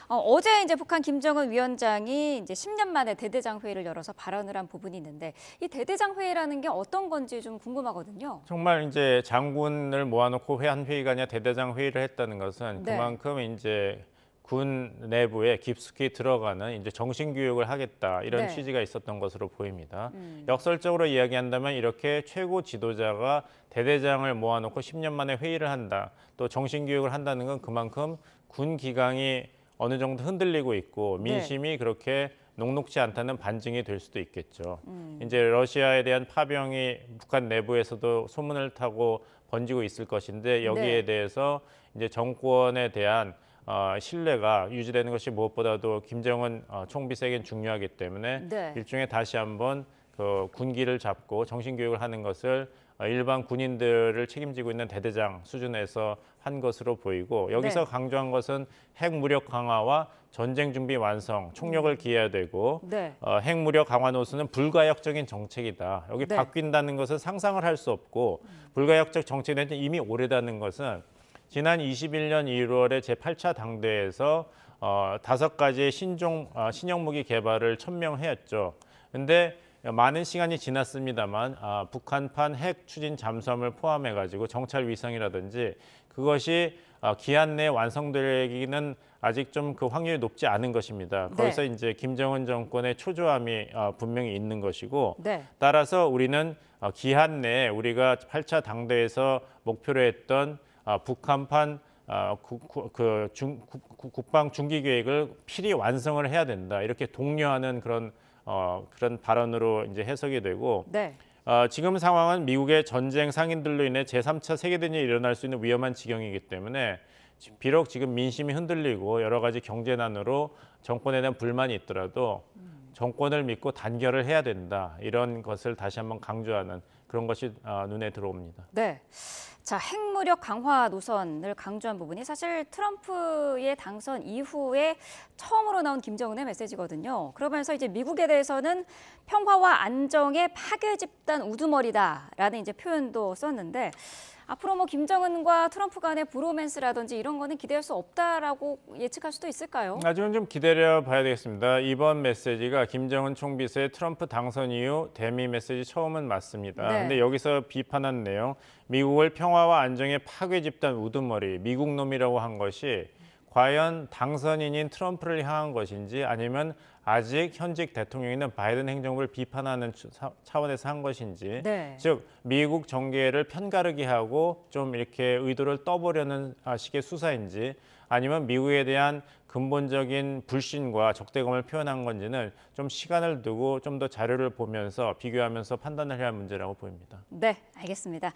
어제 이제 북한 김정은 위원장이 이제 10년 만에 대대장 회의를 열어서 발언을 한 부분이 있는데 이 대대장 회의라는 게 어떤 건지 좀 궁금하거든요. 정말 이제 장군을 모아놓고 한 회의가 아니라 대대장 회의를 했다는 것은 네. 그만큼 이제 군 내부에 깊숙이 들어가는 이제 정신 교육을 하겠다 이런 네. 취지가 있었던 것으로 보입니다. 음. 역설적으로 이야기한다면 이렇게 최고 지도자가 대대장을 모아놓고 10년 만에 회의를 한다, 또 정신 교육을 한다는 건 그만큼 군 기강이 어느 정도 흔들리고 있고 네. 민심이 그렇게 녹록지 않다는 반증이 될 수도 있겠죠. 음. 이제 러시아에 대한 파병이 북한 내부에서도 소문을 타고 번지고 있을 것인데 여기에 네. 대해서 이제 정권에 대한 신뢰가 유지되는 것이 무엇보다도 김정은 총비서에겐 중요하기 때문에 네. 일종의 다시 한번 그 군기를 잡고 정신 교육을 하는 것을 일반 군인들을 책임지고 있는 대대장 수준에서 한 것으로 보이고 여기서 네. 강조한 것은 핵무력 강화와 전쟁 준비 완성, 총력을 기해야 되고 네. 핵무력 강화 노선은 불가역적인 정책이다. 여기 네. 바뀐다는 것은 상상을 할 수 없고 불가역적 정책은 이미 오래다는 것은 지난 21년 1월에 제8차 당대에서 5가지의 신형 무기 개발을 천명했죠. 근데 많은 시간이 지났습니다만 북한판 핵 추진 잠수함을 포함해가지고 정찰 위성이라든지 그것이 기한 내에 완성되기는 아직 좀 그 확률이 높지 않은 것입니다. 네. 거기서 이제 김정은 정권의 초조함이 분명히 있는 것이고 네. 따라서 우리는 기한 내에 우리가 8차 당대에서 목표로 했던 북한판 국방 중기 계획을 필히 완성을 해야 된다. 이렇게 독려하는 그런 발언으로 이제 해석이 되고 네. 지금 상황은 미국의 전쟁 상인들로 인해 제3차 세계대전이 일어날 수 있는 위험한 지경이기 때문에 비록 지금 민심이 흔들리고 여러 가지 경제난으로 정권에 대한 불만이 있더라도 정권을 믿고 단결을 해야 된다. 이런 것을 다시 한번 강조하는 그런 것이 눈에 들어옵니다. 네. 자, 핵무력 강화 노선을 강조한 부분이 사실 트럼프의 당선 이후에 처음으로 나온 김정은의 메시지거든요. 그러면서 이제 미국에 대해서는 평화와 안정의 파괴 집단 우두머리다라는 이제 표현도 썼는데 앞으로 뭐 김정은과 트럼프 간의 브로맨스라든지 이런 거는 기대할 수 없다라고 예측할 수도 있을까요? 나중에 좀 기다려 봐야 되겠습니다. 이번 메시지가 김정은 총비서의 트럼프 당선 이후 대미 메시지 처음은 맞습니다. 네. 근데 여기서 비판한 내용, 미국을 평화와 안정의 파괴 집단 우두머리, 미국 놈이라고 한 것이 과연 당선인인 트럼프를 향한 것인지 아니면 아직 현직 대통령인 바이든 행정부를 비판하는 차원에서 한 것인지, 네. 즉 미국 정계를 편가르게 하고 좀 이렇게 의도를 떠보려는 식의 수사인지 아니면 미국에 대한 근본적인 불신과 적대감을 표현한 건지는 좀 시간을 두고 좀 더 자료를 보면서 비교하면서 판단을 해야 할 문제라고 보입니다. 네, 알겠습니다.